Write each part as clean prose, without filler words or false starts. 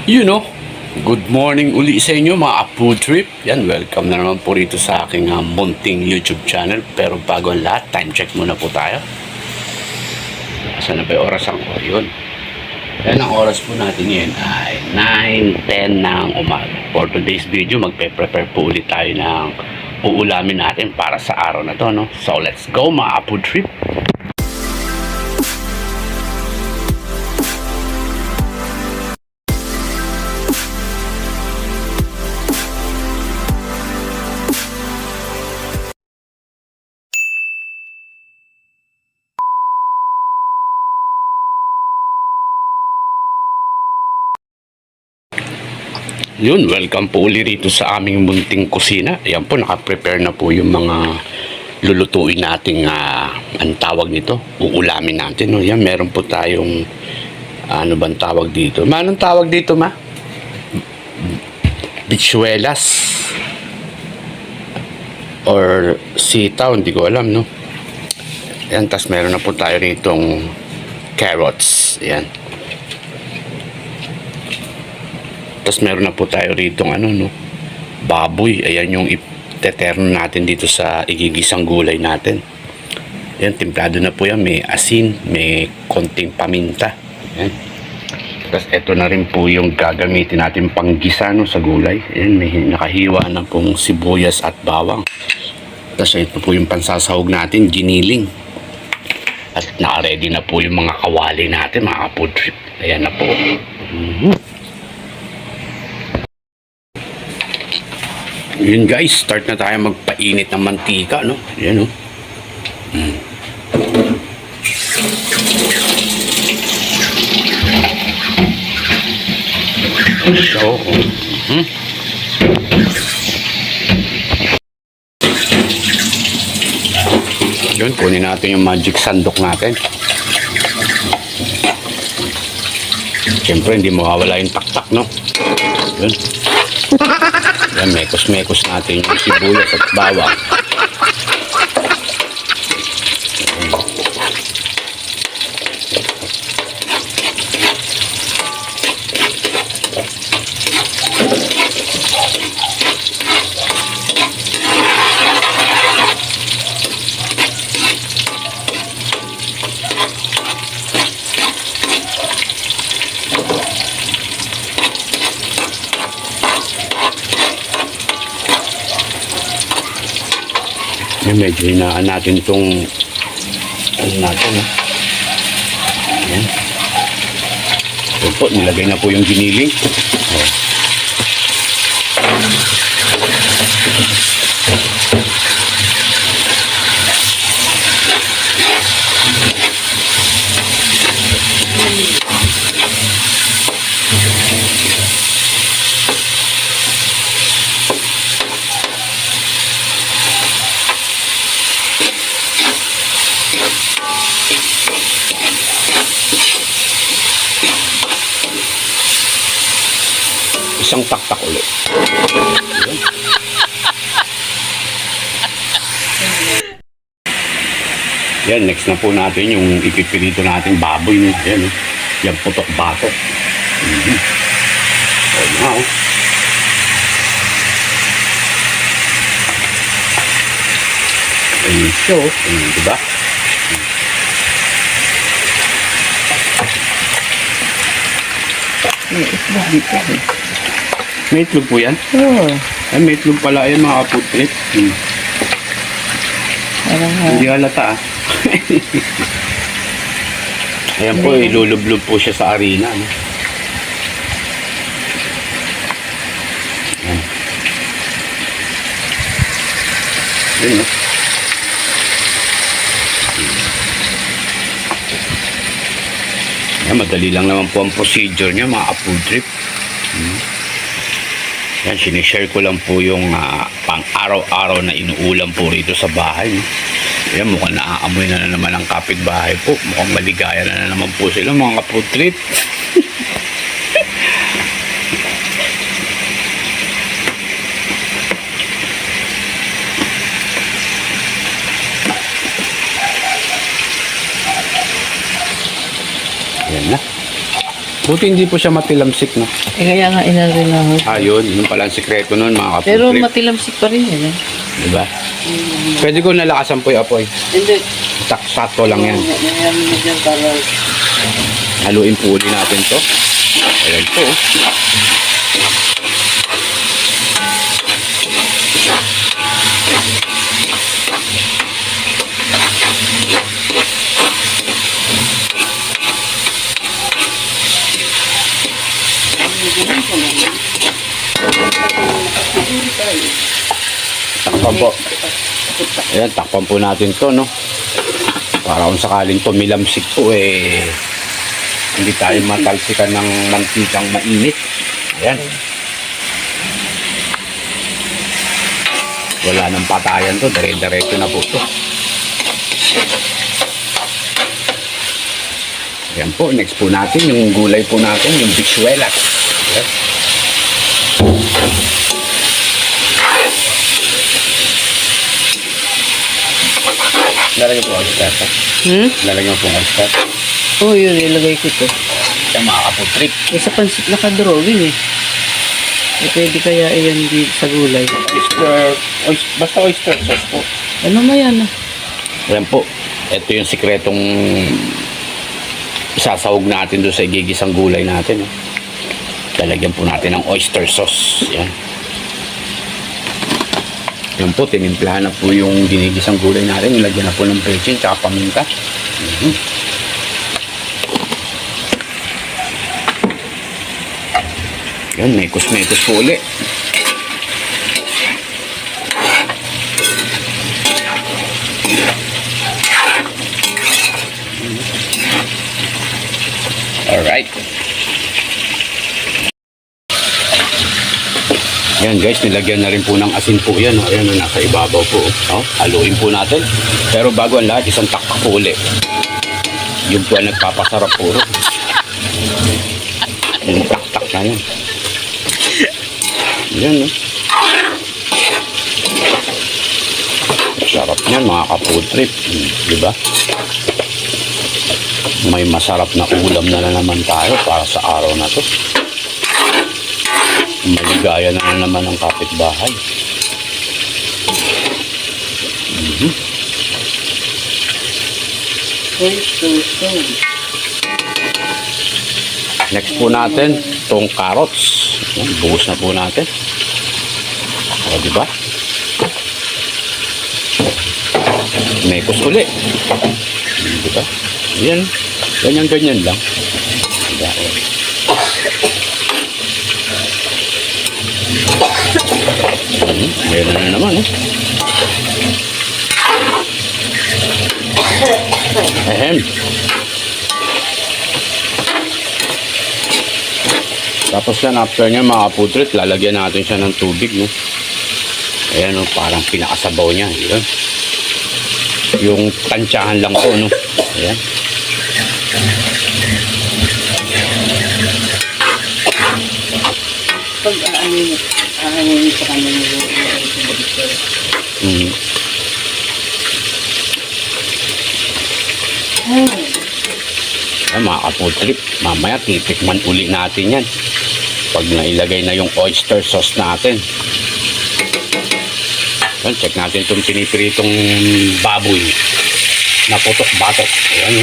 You know, good morning uli sa inyo mga food trip. Yan, welcome na naman po rito sa aking munting YouTube channel. Pero bago ang lahat, time check muna po tayo. Saan na ba yung oras ang yun? Yan ang oras po natin ngayon ay 9:10 ng umaga. For today's video, magpe-prepare po ulit tayo ng uulamin natin para sa araw na to, no? So let's go mga food trip. Yun, welcome po uli rito sa aming munting kusina. Ayan po, nakaprepare na po yung mga lulutuin nating ang tawag nito, uulamin natin, no? Yan, meron po tayong ano bang tawag dito? Anong tawag dito, ma? Bichuelas or sitaw, hindi ko alam, no? Ayan, tas meron na po tayo ritong carrots. Ayan. Tapos meron na po tayo rito baboy. Ayan yung iteterno natin dito sa igigisang gulay natin. Ayan, timplado na po yan. May asin, may konting paminta. Ayan. Tapos ito na rin po yung gagamitin natin panggisa sa gulay. Ayan, may nakahiwa na pong sibuyas at bawang. Tapos ito po yung pansasahog natin, giniling. At naka-ready na po yung mga kawali natin, mga food trip. Ayan na po. Yun guys, start na tayo magpainit ng mantika, no? Yan, no? So, yun, kunin natin yung magic sandok natin. Siyempre, hindi mawawala yung taktak, no? Yun. Yan, mekos-mekos natin yung sibuyas at bawang. Medyo hinaan natin itong ano natin, ayan. So po, nilagay na po yung giniling. Isang taktak ulit. Yan, next na po natin yung ipipirito natin baboy. Yan, yung putok-batok. O, na, Ayun siya, diba? May itlog dito. May itlog po yan? Oo. Ay, may itlog pala yan mga kaputrit. Hindi halata Ayan po, ilulublob po siya sa arena. Ayan. Ayan, Ayan, madali lang naman po ang procedure niya, mga food trip. Yan, sinishare ko lang po yung pang araw-araw na inuulam po rito sa bahay. Yan, mukhang naaamoy na naman ang kapitbahay po. Mukhang maligaya na naman po sila, mga food trip. Yan na. Buti hindi po siya matilamsik, no? Eh, kaya nga inarin ako. Ayun, yun pala ang sikreto nun, mga Pero kaputrik. matilamsik pa rin yan. Diba? Pwede ko nalakasan po yung apoy. Hindi. Sakto lang yan. Mayroon na dyan para... Haluin po uli natin to. Ayan po. Takpan po. Ayan, takpan po natin to, no? Para kung sakaling tumilamsik po, hindi tayo matalsikan ng mantikang mainit. Ayan. Wala nang patayan to, dire-diretso na po to. Ayan po, next po natin, yung gulay po natin, yung bisuelas. Ayan. Lalagyan po ang start. Lalagyan po ang start. Oo, yun. Ilagay ko to. Kaya mga kaputrik. Eh, sa pansit nakadrawing eh. Eh, pwede kaya iyan di sa gulay. Basta oyster sauce po. Ano na yan ah? Ayan po. Ito yung sikretong isasawag natin doon sa igigisang gulay natin. Lalagyan po natin ng oyster sauce. Yan. Yan po, tinimplahan na po yung ginigisang gulay natin. Nilagyan na po ng bechin tsaka paminta. Yan, mekos-mekos po ulit. Alright. Yan guys, nilagyan na rin po ng asin po yan. Ayan, nasa ibabaw po. Haluin po natin. Pero bago ang lahat, isang takpak po ulit. Yung po ang nagpapasarap po. Yung tak-tak na yan. Yan, no? Sarap niyan, mga ka-food trip. Diba? May masarap na ulam na naman tayo para sa araw na to. Maligaya na naman ang kapitbahay. Next po natin, itong carrots. Buhos na po natin. O, diba? Mekos uli. Diba? Yan. Ganyan-ganyan lang. Diba? Meron na naman, Ahem. Tapos yan, after nyan, mga putrit, lalagyan natin siya ng tubig, no? Ayan, no? Parang pinakasabaw niya. Ayan. Yung tansyahan lang po, no? Ayan. Pag aanin sa kanya Ay, mga kaputrip, mamaya titikman uli natin yan pag nailagay na yung oyster sauce natin. Yan, check natin itong pinipiritong baboy na putok-batok. Ayan,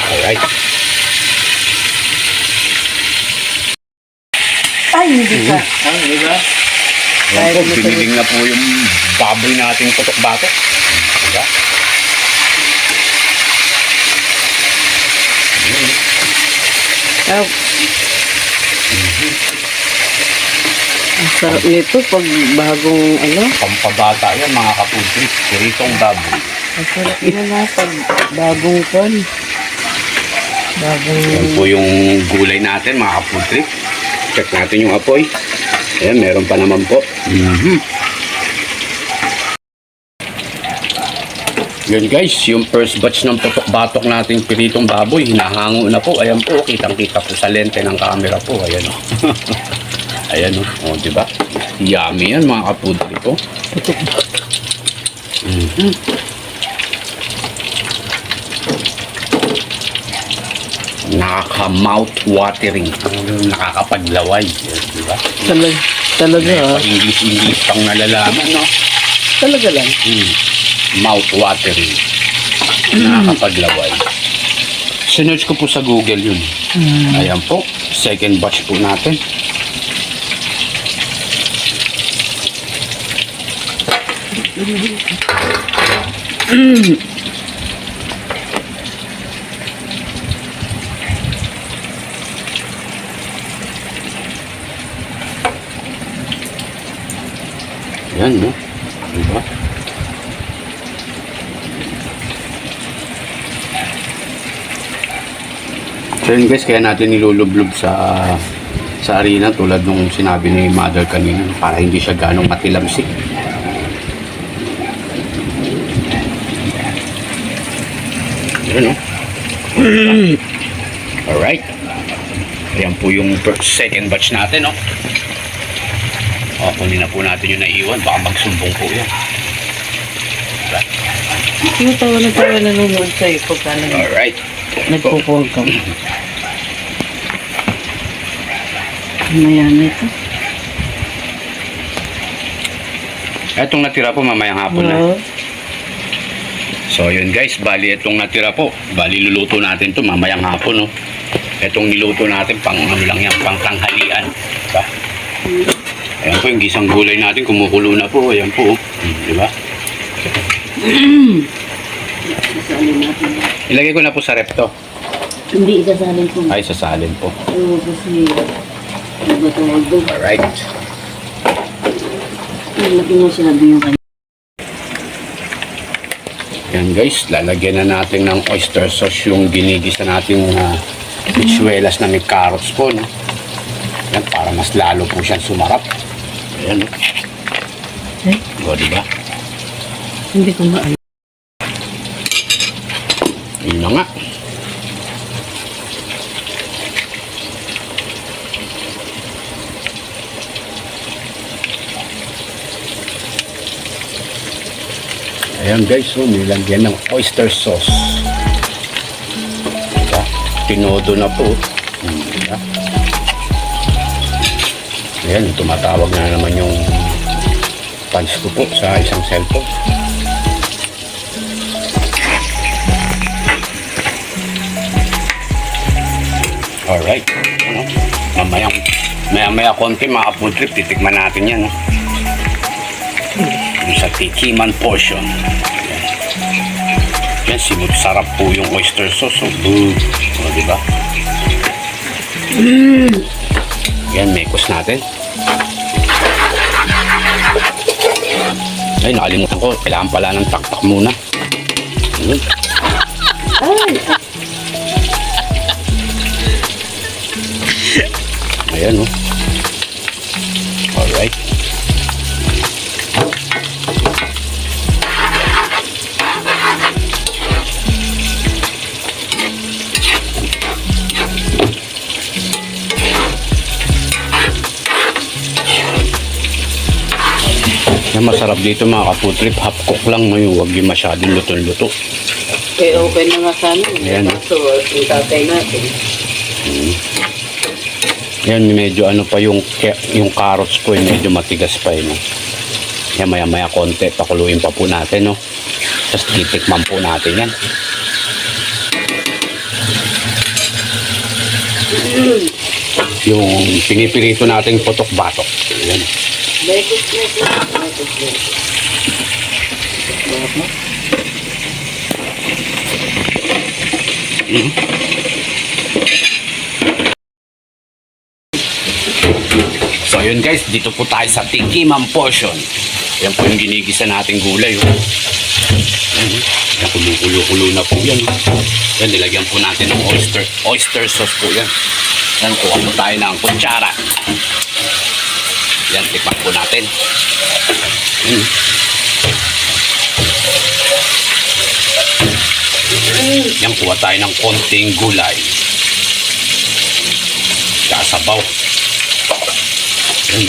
alright. Ay, hindi ka. Diba? Ayan po, biniling na po yung baboy nating putok-batok. Diba? Ang sarap nito pag bagong ano. Pampabata yan, mga kaputrik. Piritong baboy. Ang sarap na pag bagong pan. Yan po yung gulay natin, mga kaputrik. Check natin yung apoy. Ayan, meron pa naman po. Yun guys, yung first batch ng putok-batok nating piritong baboy, hinahango na po. Ayan po, kitang-kita po sa lente ng camera po. Ayan o. Ayan o. O, diba? Yummy yan, mga kapudri po. Nakaka-mouth watering. Nakakapaglaway. Di ba? Talaga ah. English pang nalalaman, no? Talaga lang. Mouth watering. Nakakapaglaway. Sinerge ko po sa Google yun. Ayan po. Second batch po natin. Yan, no? Diba? So yun guys, kaya natin nilulublob sa arena tulad nung sinabi ni Mother kanina para hindi siya ganong matilamsik. Yun, no? Alright. Ayan po yung second batch natin, no? O, kunin na po natin yung naiwan. Baka magsumbong po yan. Yung tawa na nanonood sa'yo pagka Alright. nagpo-call ka. Mamaya na ito. Etong natira po mamayang hapon na. Oo. So yun guys, bali itong natira po. Bali luluto natin to mamayang hapon, no? Etong niluto natin pang ano lang yan, pang tanghalian. Diba? Ayan po yung gisang gulay natin, kumukulo na po. Ayan po, diba? Sasalin natin. Ilagay ko na po sa rep to. Hindi isasalin ko. Ay, sasalin po. Oo, kasi ano ba tawag doon? Alright. Laki mo sinabi yung kanya. Yan guys, lalagyan na natin ng oyster sauce yung ginigisa nating bichuelas na may carrots po, no? Yan, para mas lalo po siyang sumarap. Ayan, no? Eh? O, diba? Hindi ko maayos. Yun na nga. Ayan guys, so nilagyan ng oyster sauce. Diba? Tinodo na po. Diba? Ayan, tumatawag na naman yung punch ko po sa isang cellphone. Alright. Ano? Maya konti mga food trip, titikman natin yan. No? Yung sa tikiman portion. Yan, simut sarap po yung oyster sauce. So, o, diba? Yan, mekos natin. Ay, nakalimutan ko. Kailangan pala ng taktak muna. Ayan, no? Alright. Yan, masarap dito mga ka-food trip. Half cook lang, no? Huwag yung masyadong luto-luto. Okay, okay na nga sana. Ayan. So, yung tatay natin. Yan, medyo ano pa yung carrots po, medyo matigas pa no? Yan, maya-maya konti, pakuluin pa po natin, no? Tapos titikman po natin yan. Yung pinipirito nating putok-batok. Yan. Lekos. So yun guys, dito po tayo sa tikiman portion. Yan po yung ginigisa nating gulay. Yan, kumukulo-kulo na po yan. Yan, nilagyan po natin ng oyster sauce po yan. Yan, kuha po tayo ng kutsara. Yan, tikman po natin. Yan, kuha tayo ng konting gulay. Kasabaw. Yan,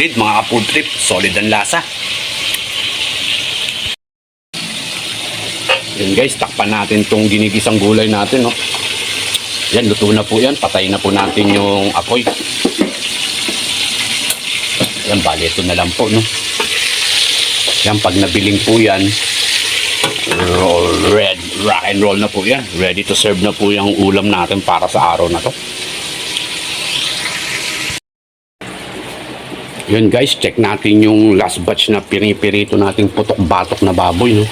solid mga ka-food trip. Solid ang lasa. Yan guys, takpan natin tong ginigisang gulay natin, no. Yan, luto na po yan. Patayin na po natin yung apoy. Yan, bali ito na lang po, no. Yan, pag nabiling po yan, rock and roll na po yan. Ready to serve na po yung ulam natin para sa araw na to. Yun guys, check natin yung last batch na pinipirito nating putok-batok na baboy, no.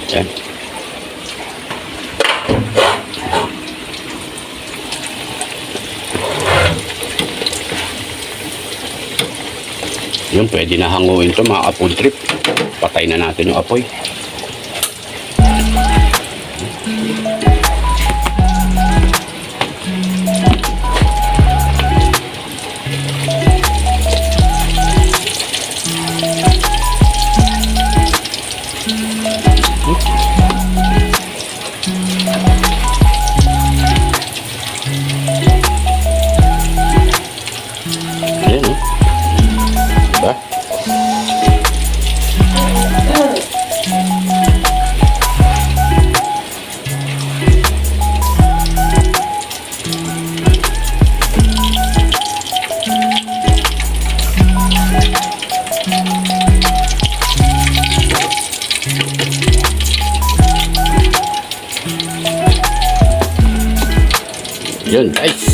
Yan. Yun, pwede na hanguin to mga ka-food trip. Patay na natin yung apoy. Ayan, eh. Diba? Yun guys.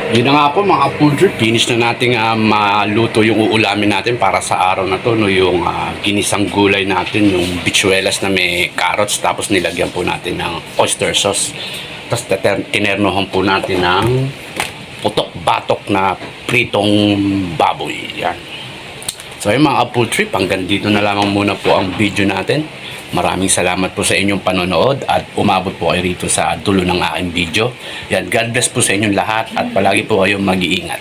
Yun na nga po mga food trip, finish na natin maluto yung uulamin natin para sa araw na to, no, yung ginisang gulay natin, yung bichuelas na may carrots, tapos nilagyan po natin ng oyster sauce. Tapos tinernohan po natin ng putok-batok na pritong baboy. Yan. So yung mga food trip, hanggang dito na lamang muna po ang video natin. Maraming salamat po sa inyong panonood at umabot po kayo rito sa dulo ng aking video. Yan, God bless po sa inyong lahat at palagi po kayong mag-iingat.